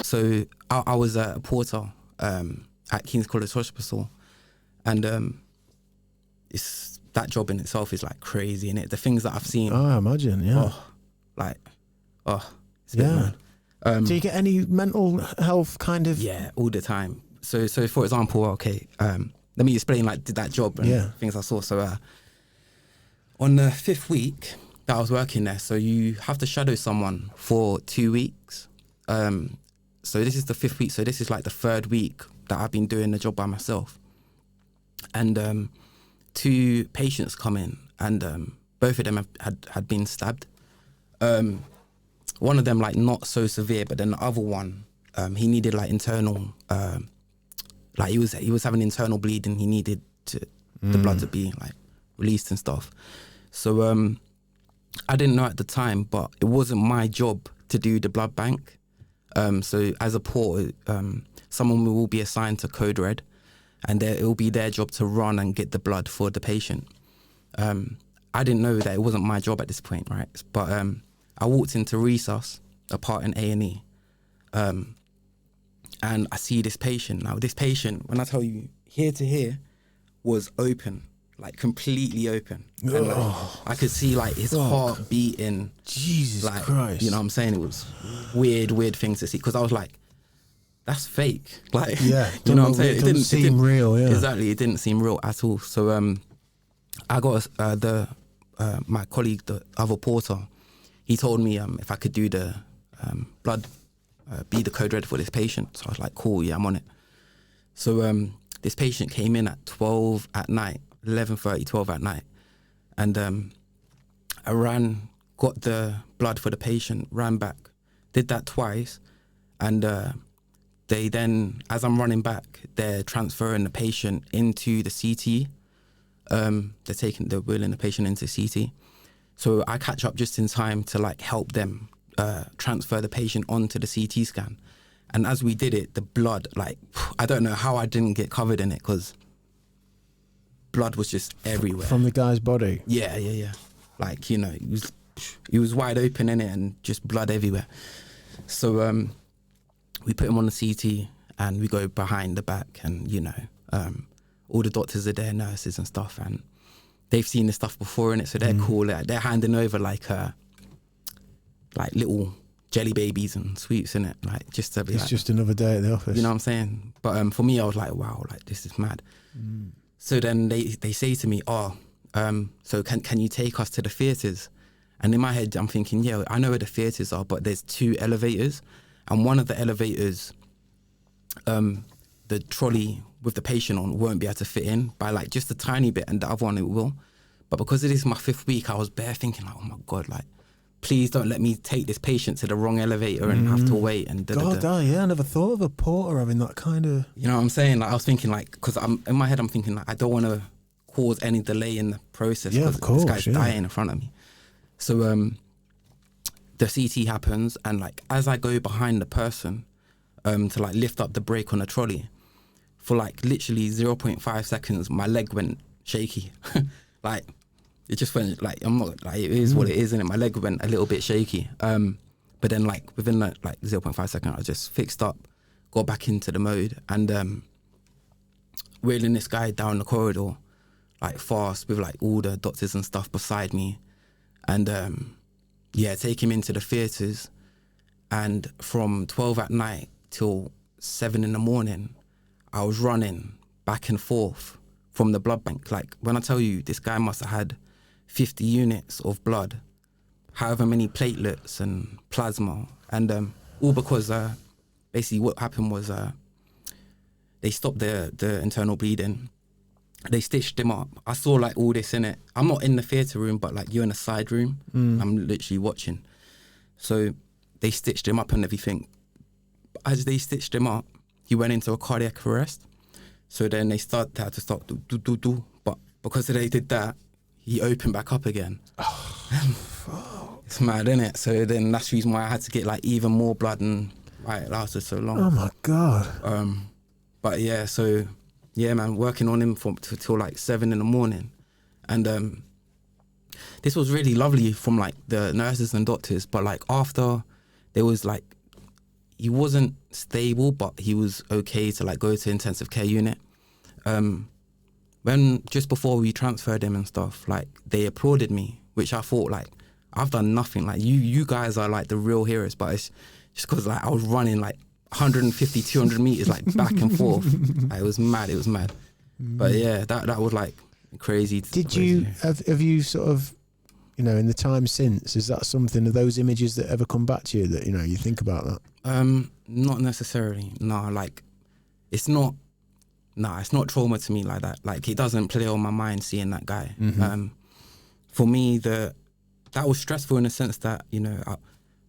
So I was a porter at King's College Hospital, and it's that job in itself is like crazy, innit? The things that I've seen. Oh, I imagine, yeah. It's a bit mad. Do you get any mental health kind of? Yeah, all the time. So for example, okay, let me explain like that job and things I saw. So on the 5th week that I was working there, so you have to shadow someone for 2 weeks. So this is the 5th week. So this is like the 3rd week that I've been doing the job by myself. And 2 patients come in, and both of them had been stabbed. One of them like not so severe, but then the other one, he needed like internal, like he was having internal bleeding. He needed the blood to be like released and stuff. So I didn't know at the time, but it wasn't my job to do the blood bank. So as a porter, someone will be assigned to Code Red, and it will be their job to run and get the blood for the patient. I didn't know that it wasn't my job at this point, right? But I walked into resus, a part in A&E, and I see this patient. Now, this patient, when I tell you, here to here, was open, like completely open. And like, I could see like his heart beating. Jesus like, Christ. You know what I'm saying? It was weird thing to see, because I was like, that's fake. Like, yeah, you know what I'm saying? It didn't seem real, yeah. Exactly, it didn't seem real at all. So I got my colleague, the other porter, he told me if I could do the blood, be the Code Red for this patient. So I was like, cool, yeah, I'm on it. So this patient came in at 12 at night, 11:30, 12 at night. And I got the blood for the patient, ran back, did that twice. And they then, as I'm running back, they're transferring the patient into the CT. They're wheeling the patient into CT. So I catch up just in time to like help them transfer the patient onto the CT scan. And as we did it, the blood, like, I don't know how I didn't get covered in it, because blood was just everywhere. From the guy's body? Yeah. Like, you know, he was wide open in it and just blood everywhere. So we put him on the CT and we go behind the back, and, you know, all the doctors are there, nurses and stuff, and they've seen this stuff before in it, so they're cool. They're handing over like little jelly babies and sweets in it, like just to be. It's like, just another day at the office. You know what I'm saying? But for me, I was like, wow, like this is mad. So then they say to me, so can you take us to the theatres? And in my head, I'm thinking, yeah, I know where the theatres are, but there's 2 elevators, and one of the elevators, the trolley with the patient on won't be able to fit in by like just a tiny bit, and the other one it will. But because it is my 5th week, I was bare thinking like, oh my God, like, please don't let me take this patient to the wrong elevator and have to wait. And yeah, I never thought of a porter having that kind of. You know what I'm saying? Like, I was thinking like, because in my head I'm thinking like, I don't want to cause any delay in the process. Yeah, of course. This guy's dying in front of me. So the CT happens, and like as I go behind the person to like lift up the brake on the trolley, for like literally 0.5 seconds, my leg went shaky. Like, it just went like, I'm not like, it is what it is, isn't it? My leg went a little bit shaky. But then like within like 0.5 seconds, I just fixed up, got back into the mode, and wheeling this guy down the corridor, like fast, with like all the doctors and stuff beside me, and take him into the theatres. And from 12 at night till 7 in the morning, I was running back and forth from the blood bank. Like, when I tell you, this guy must have had 50 units of blood, however many platelets and plasma, and all because basically what happened was they stopped the internal bleeding. They stitched him up. I saw like all this in it. I'm not in the theatre room, but like you're in a side room. I'm literally watching. So they stitched him up and everything. As they stitched him up, he went into a cardiac arrest. So then they had to start do. But because they did that, he opened back up again. It's mad, innit? So then that's the reason why I had to get like even more blood, and why it lasted so long. Oh my God. But yeah, so yeah, man, working on him till like 7 in the morning. And this was really lovely from like the nurses and doctors, but like after, there was like, he wasn't stable, but he was okay to like go to intensive care unit. When just before we transferred him and stuff, like they applauded me, which I thought like I've done nothing. Like you guys are like the real heroes, but it's just because like I was running like 150, 200 meters like back and forth. Like, it was mad. But yeah, that was like crazy. Did you have you sort of, you know, in the time since, is that something, are those images that ever come back to you that, you know, you think about that? Not necessarily. No, like it's not trauma to me like that. Like it doesn't play on my mind seeing that guy. For me, that was stressful in the sense that, you know,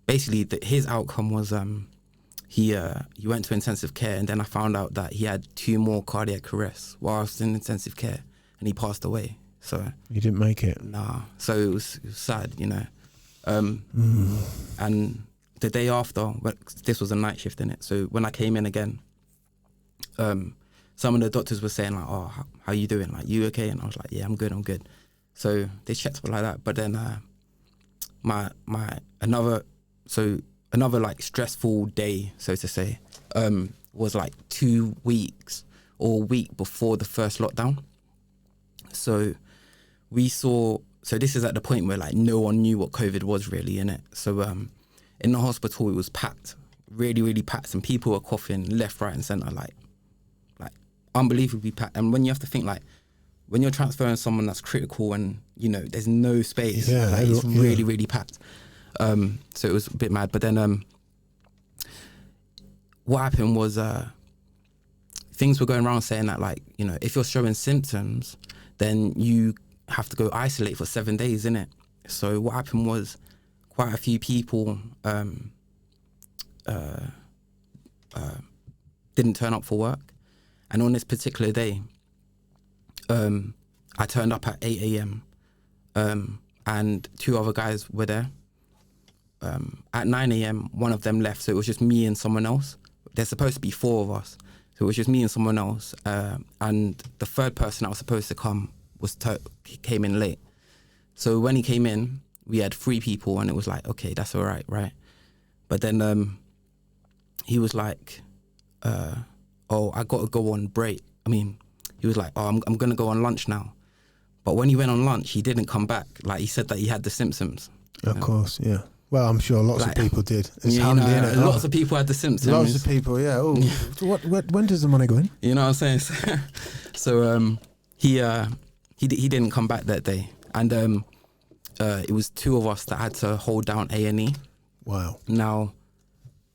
basically his outcome was he went to intensive care, and then I found out that he had 2 more cardiac arrests while I was in intensive care, and he passed away. So you didn't make it. Nah. So it was sad, you know. And the day after, this was a night shift in it. So when I came in again, some of the doctors were saying like, "Oh, how you doing? Like, you okay?" And I was like, "Yeah, I'm good." So they checked me like that. But then another like stressful day, so to say, was like 2 weeks or a week before the first lockdown. So this is at the point where like no one knew what COVID was really, innit? So in the hospital it was packed, really, really packed, and people were coughing left, right and centre, like unbelievably packed. And when you have to think like, when you're transferring someone that's critical and, you know, there's no space, like, it's really, really packed. So it was a bit mad. But then what happened was things were going around saying that, like, you know, if you're showing symptoms, then you have to go isolate for 7 days, innit? So what happened was quite a few people didn't turn up for work. And on this particular day, I turned up at 8 a.m. And 2 other guys were there. At 9 a.m, one of them left, so it was just me and someone else. There's supposed to be 4 of us, so it was just me and someone else. And the third person that was supposed to come he came in late. So when he came in, we had 3 people, and it was like, okay, that's all right? But then he was like, oh, I got to go on break. I mean, he was like, oh, I'm going to go on lunch now. But when he went on lunch, he didn't come back. Like, he said that he had the symptoms. Of course, yeah. Well, I'm sure lots of people did. It's handy, you know, lots of people had the symptoms. Lots of people, yeah. Oh, when does the money go in? You know what I'm saying? So he didn't come back that day, and it was 2 of us that had to hold down A&E. Wow. Now,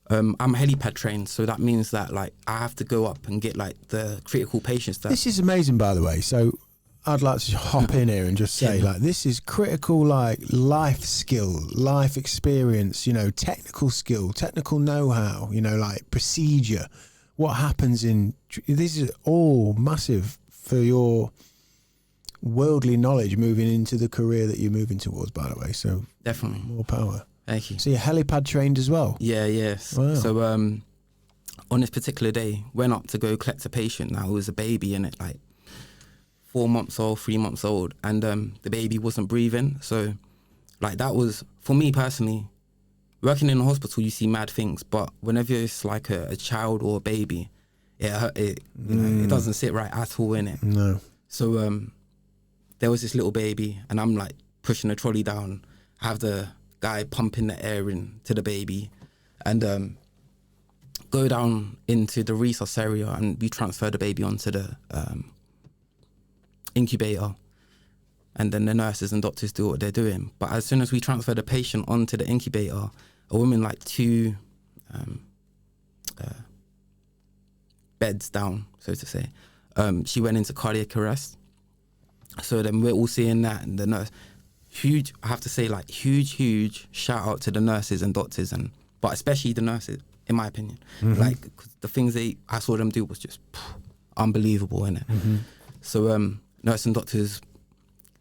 I'm helipad trained, so that means that like I have to go up and get like the critical patients. This is amazing, by the way. So I'd like to hop in here and just say, like, this is critical, like, life skill, life experience, you know, technical skill, technical know-how, you know, like procedure, what happens this is all massive for your worldly knowledge moving into the career that you're moving towards, by the way. So definitely more power. Thank you. So you're helipad trained as well? Yeah, yes. Wow. So on this particular day, went up to go collect a patient. Now, it was a baby in it, like 4 months old, 3 months old, and the baby wasn't breathing. So like that was, for me personally, working in a hospital, you see mad things, but whenever it's like a child or a baby, it doesn't sit right at all, in it. No. So there was this little baby, and I'm like pushing the trolley down. I have the guy pumping the air into the baby, and go down into the resus area, and we transfer the baby onto the incubator, and then the nurses and doctors do what they're doing. But as soon as we transfer the patient onto the incubator, a woman like 2 beds down, so to say, she went into cardiac arrest. So then we're all seeing that, and the nurse, huge, I have to say, like huge shout out to the nurses and doctors, but especially the nurses, in my opinion. Mm-hmm. Like, 'cause the things I saw them do was just unbelievable, innit? Mm-hmm. So nurse and doctors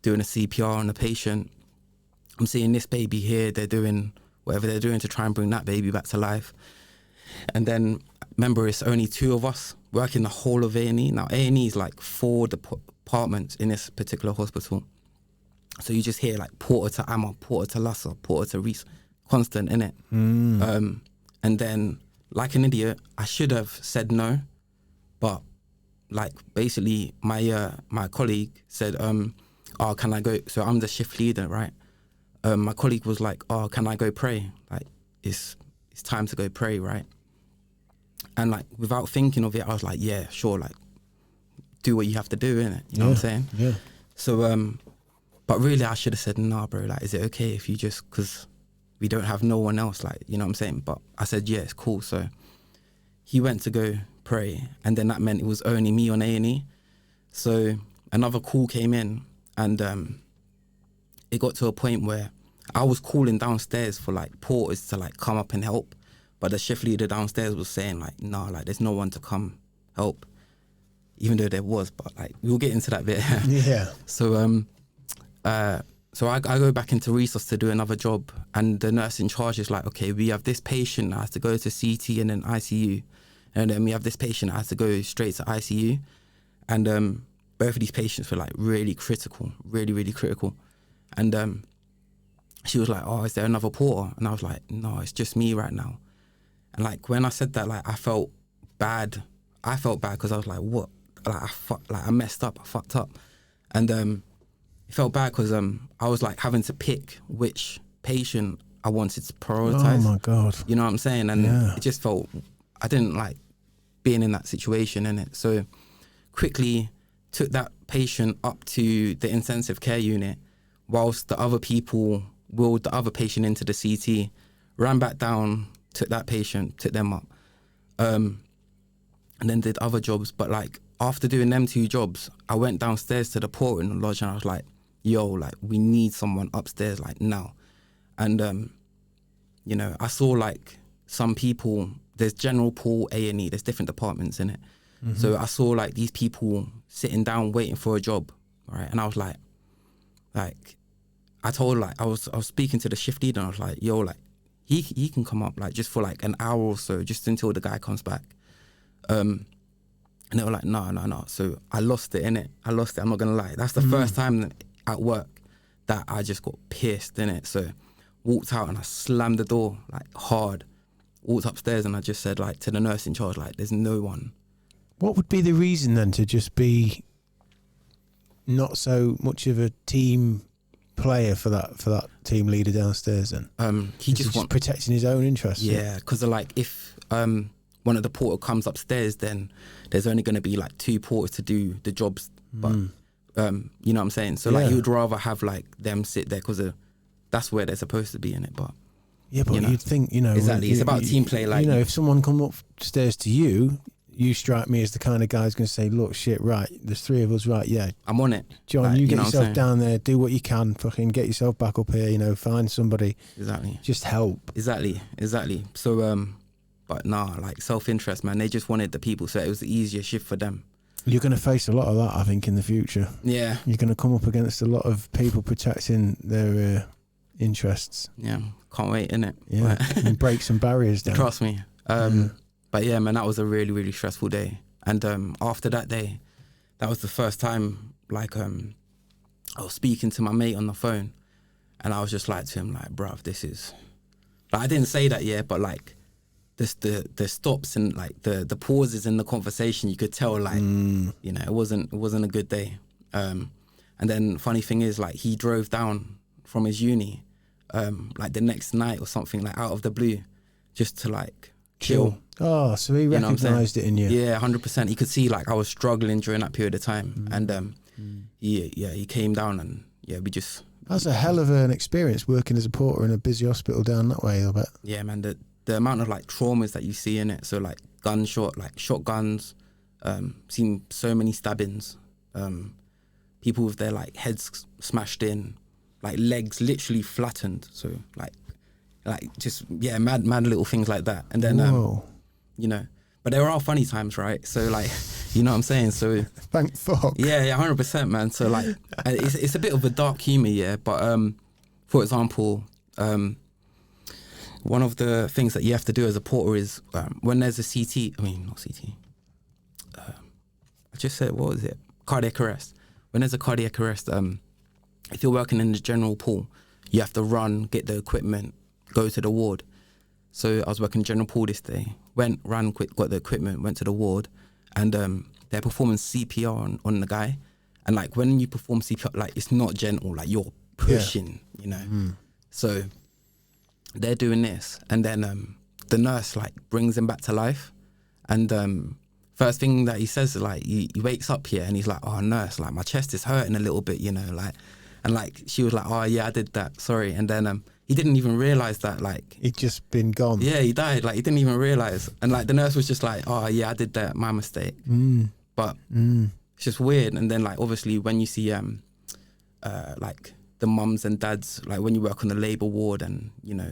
doing a CPR on the patient. I'm seeing this baby here, they're doing whatever they're doing to try and bring that baby back to life. And then, remember, it's only 2 of us working the whole of A&E. Now, A&E is like 4 departments in this particular hospital. So you just hear like Porter to Amma, Porter to Lassa, Porter to Reese, constant, innit? And then like an idiot, I should have said no, but like basically my colleague said, oh, can I go? So I'm the shift leader, right? My colleague was like, oh, can I go pray? Like, it's time to go pray, right? And like, without thinking of it, I was like, yeah, sure, like, do what you have to do, innit? You know what I'm saying? Yeah. So, but really I should have said, nah, bro, like, is it okay if you just, because we don't have no one else, like, you know what I'm saying? But I said, yeah, it's cool. So he went to go pray, and then that meant it was only me on A&E. So another call came in, and it got to a point where I was calling downstairs for like porters to like come up and help, but the shift leader downstairs was saying like, nah, like there's no one to come help, even though there was, but like we'll get into that bit. Yeah. So so I go back into resource to do another job, and the nurse in charge is like, okay, we have this patient that has to go to CT and then ICU, and then we have this patient that has to go straight to ICU, and both of these patients were like really critical, really critical. And she was like, oh, is there another porter? And I was like, no, it's just me right now. And like when I said that, like I felt bad because I was like, what? Like I messed up, I fucked up. And it felt bad because I was like having to pick which patient I wanted to prioritize. Oh my God. You know what I'm saying? And it just felt, I didn't like being in that situation, innit? So quickly took that patient up to the intensive care unit, whilst the other people wheeled the other patient into the CT, ran back down, took that patient, took them up, and then did other jobs. But like after doing them 2 jobs, I went downstairs to the porter in the lodge, and I was like, yo, like we need someone upstairs like now. And you know, I saw like some people, there's general pool, A&E, there's different departments in it. Mm-hmm. So I saw like these people sitting down waiting for a job, right? And I was like I told, like I was speaking to the shift leader, and I was like, yo, like he can come up like just for like an hour or so, just until the guy comes back. And they were like, no. So I lost it, innit? I lost it, I'm not gonna lie. That's the first time at work that I just got pissed, innit? So walked out and I slammed the door like hard, walked upstairs, and I just said like to the nurse in charge, like, there's no one. What would be the reason then to just be not so much of a team player for that team leader downstairs then? He just protecting his own interests. Yeah, because like if one of the porter comes upstairs, then there's only going to be like 2 porters to do the jobs. But you know what I'm saying? So like he would rather have like them sit there because that's where they're supposed to be in it. But yeah, but you'd think, you know, exactly, it's about team play. Like, you know, if someone come upstairs to you, you strike me as the kind of guy who's going to say, look, shit, right, there's 3 of us, right, yeah, I'm on it, John, like, you get yourself down there, do what you can, fucking get yourself back up here, you know, find somebody, exactly, just help. Exactly. So but nah, like self-interest, man, they just wanted the people, so it was the easier shift for them. You're going to face a lot of that, I think, in the future. Yeah, you're going to come up against a lot of people protecting their interests. Yeah, can't wait, innit? Yeah, and break some barriers down. Trust me. But yeah, man, that was a really stressful day. And after that day, that was the first time, like, I was speaking to my mate on the phone, and I was just like to him, like, bruv, this is, like, I didn't say that, yeah, but like, the stops and like the pauses in the conversation, you could tell, like, you know, it wasn't a good day. And then funny thing is, like, he drove down from his uni, like the next night or something, like out of the blue, just to like chill. Oh, so he recognised it in you. Yeah, 100%. He could see like I was struggling during that period of time, and he came down, and yeah, we just. That's a hell of an experience working as a porter in a busy hospital down that way, I bet. Yeah, man. The amount of like traumas that you see in it. So like shotguns, seen so many stabbings, people with their like heads smashed in, like legs literally flattened. So like just, yeah, mad little things like that. And then, you know, but there are funny times, right? So like, you know what I'm saying? So thank fuck. Yeah, 100%, man. So like, it's a bit of a dark humor, yeah. But for example, one of the things that you have to do as a porter is when there's a I just said, what was it? Cardiac arrest. When there's a cardiac arrest, if you're working in the general pool, you have to run, get the equipment, go to the ward. So I was working general pool this day. Ran quick, got the equipment, went to the ward, and they're performing CPR on the guy. And like when you perform CPR, like it's not gentle, like you're pushing, you know. So they're doing this, and then the nurse like brings him back to life, and first thing that he says is like he wakes up here and he's like, oh nurse, like my chest is hurting a little bit, you know, like, and like she was like, oh yeah, I did that, sorry. And then he didn't even realise that like he'd just been gone. Yeah, he died, like he didn't even realise. And like the nurse was just like, oh yeah, I did that, my mistake. But it's just weird. And then like obviously when you see like the mums and dads, like when you work on the labour ward and you know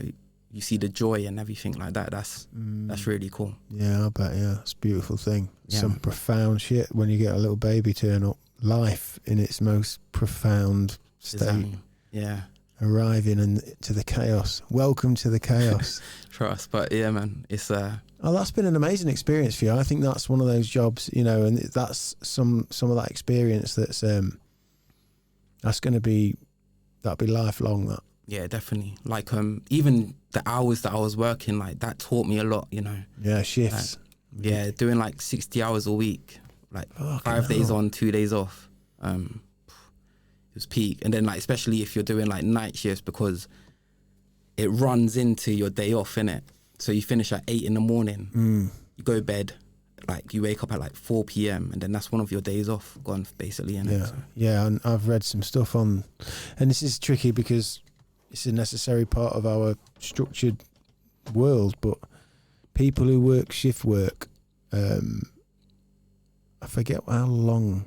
you see the joy and everything like that, that's really cool. Yeah, I bet. Yeah, it's a beautiful thing. Yeah. Some profound shit when you get a little baby turn up, life in its most profound state. Exactly. Yeah, arriving to the chaos. Welcome to the chaos. Trust. But yeah, man, it's oh, that's been an amazing experience for you. I think that's one of those jobs, you know, and that's some of that experience that's going to be, that'll be lifelong. That. Yeah, definitely. Like even the hours that I was working, like that taught me a lot, you know. Yeah, shifts. Like, yeah, doing like 60 hours a week, like 5 days on, 2 days off. It was peak. And then like especially if you're doing like night shifts, because it runs into your day off, innit? So you finish at 8 in the morning, you go to bed, like you wake up at like 4 p.m. and then that's one of your days off gone basically, innit? Yeah, so. yeah, and I've read some stuff on, and this is tricky because it's a necessary part of our structured world, but people who work shift work, I forget how long,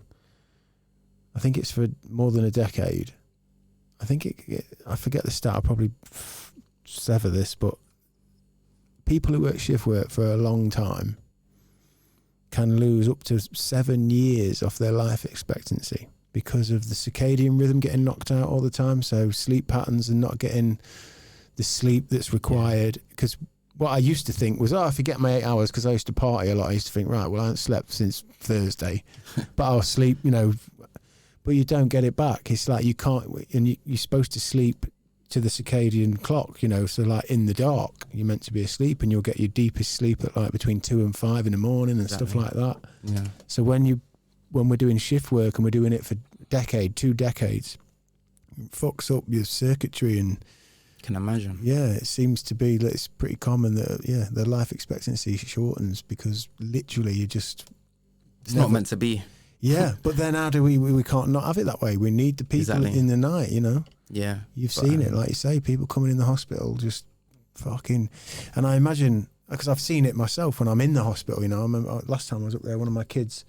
I think it's for more than a decade. I forget the stat, I'll probably sever this, but people who work shift work for a long time can lose up to 7 years off their life expectancy because of the circadian rhythm getting knocked out all the time. So sleep patterns and not getting the sleep that's required. Because what I used to think was, if I get my 8 hours, because I used to party a lot, I used to think, right, well, I haven't slept since Thursday, but I'll sleep, you know, but you don't get it back. It's like you can't, and you're supposed to sleep to the circadian clock, you know, so like in the dark, you're meant to be asleep and you'll get your deepest sleep at like between 2 and 5 in the morning and stuff like that. Yeah. So when we're doing shift work and we're doing it for two decades, it fucks up your circuitry. And can imagine. Yeah, it seems to be that it's pretty common that the life expectancy shortens because literally you just not meant to be. Yeah, but then how do we can't not have it that way? We need the people in the night, you know. Yeah, you've seen it, like you say, people coming in the hospital just fucking, and I imagine, because I've seen it myself when I'm in the hospital, you know. I remember last time I was up there, one of my kids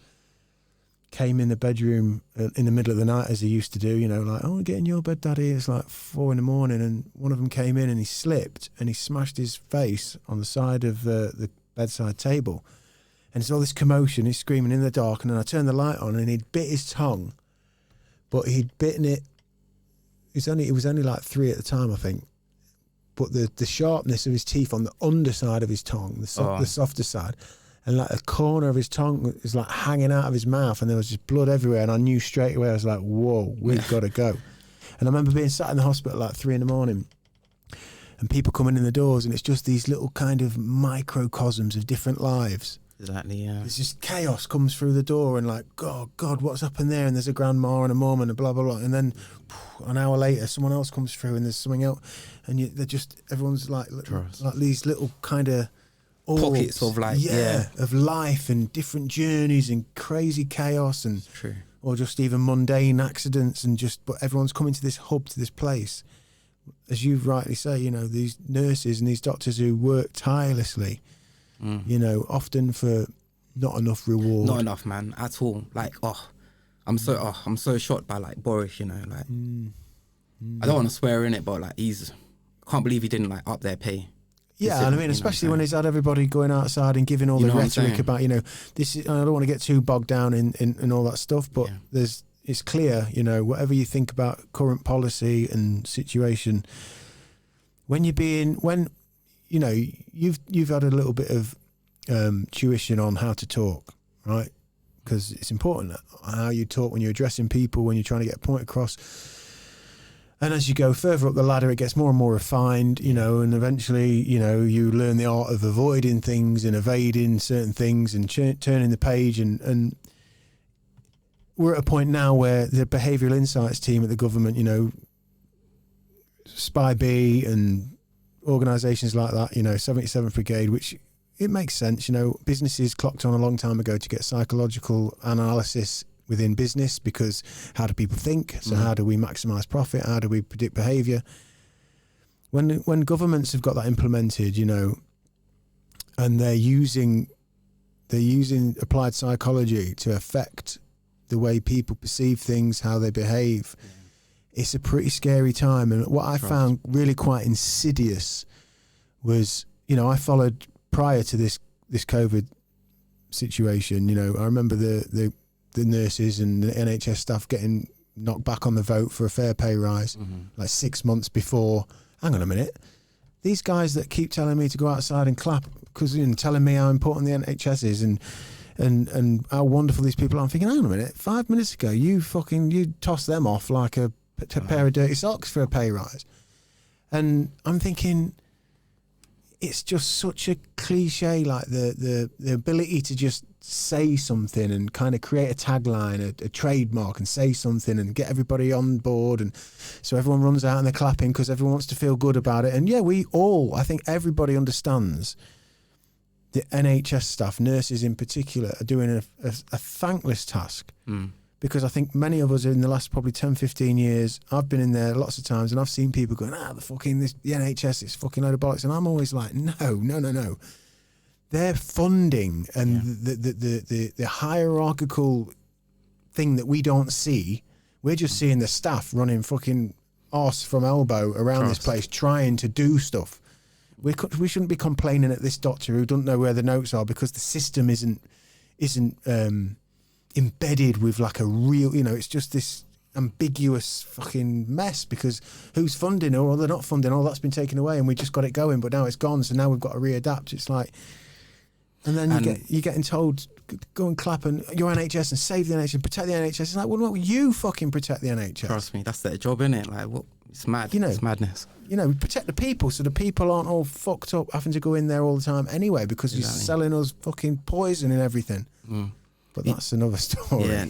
came in the bedroom in the middle of the night, as he used to do, you know, like, oh, get in your bed, daddy. It's like 4 a.m, and one of them came in and he slipped and he smashed his face on the side of the bedside table, and there's all this commotion. He's screaming in the dark, and then I turned the light on and he'd bit his tongue, but he'd bitten it. It was only like 3 at the time, I think. But the sharpness of his teeth on the underside of his tongue, the softer side, and like the corner of his tongue is like hanging out of his mouth, and there was just blood everywhere. And I knew straight away, I was like, whoa, we've got to go. And I remember being sat in the hospital at like 3 a.m, and people coming in the doors, and it's just these little kind of microcosms of different lives. Exactly, yeah. There's just chaos comes through the door, and like, God, what's happened there? And there's a grandma and a mum and a blah, blah, blah. And then an hour later, someone else comes through and there's something else. And everyone's like these little kind of pockets of like, of life and different journeys and crazy chaos and, true. Or just even mundane accidents but everyone's coming to this hub, to this place. As you rightly say, you know, these nurses and these doctors who work tirelessly, you know, often for not enough reward. Not enough, man, at all. Like, I'm so shocked by like Boris, you know, like I don't want to swear in it, but like can't believe he didn't like up their pay. Yeah, and I mean, especially when he's had everybody going outside and giving all the rhetoric about, you know, this is, I don't want to get too bogged down in all that stuff, but it's clear, you know, whatever you think about current policy and situation, when you know, you've had a little bit of tuition on how to talk, right? Because it's important how you talk when you're addressing people, when you're trying to get a point across. And as you go further up the ladder, it gets more and more refined, you know, and eventually, you know, you learn the art of avoiding things and evading certain things and turning the page. And we're at a point now where the behavioural insights team at the government, you know, Spy B and organisations like that, you know, 77th Brigade, which it makes sense, you know, businesses clocked on a long time ago to get psychological analysis within business, because how do people think? So how do we maximise profit? How do we predict behaviour? When governments have got that implemented, you know, and they're using applied psychology to affect the way people perceive things, how they behave, it's a pretty scary time. And what I found really quite insidious was, you know, I followed prior to this COVID situation, you know, I remember the nurses and the NHS staff getting knocked back on the vote for a fair pay rise, like 6 months before. Hang on a minute. These guys that keep telling me to go outside and clap, because telling me how important the NHS is and how wonderful these people are, I'm thinking, hang on a minute, 5 minutes ago you tossed them off like a pair of dirty socks for a pay rise. And I'm thinking, it's just such a cliche, like the ability to just say something and kind of create a tagline, a trademark, and say something and get everybody on board, and so everyone runs out and they're clapping because everyone wants to feel good about it. And yeah, I think everybody understands the NHS staff, nurses in particular, are doing a thankless task. Because I think many of us in the last probably 10, 15 years, I've been in there lots of times and I've seen people going, the NHS is fucking load of bollocks. And I'm always like, no. Their funding and the hierarchical thing that we don't see, we're just seeing the staff running fucking arse from elbow around this place trying to do stuff. We shouldn't be complaining at this doctor who doesn't know where the notes are, because the system isn't embedded with like a real, you know, it's just this ambiguous fucking mess, because who's funding or they're not funding, that's been taken away and we just got it going, but now it's gone, so now we've got to readapt. It's like, and then you're getting told, go and clap and your NHS and save the NHS and protect the NHS. It's like, well, not you fucking protect the NHS. Trust me, that's their job, innit? Like, what? It's mad. You know, it's madness. You know, protect the people so the people aren't all fucked up having to go in there all the time anyway, because you're selling us fucking poison and everything. But that's another story. Yeah.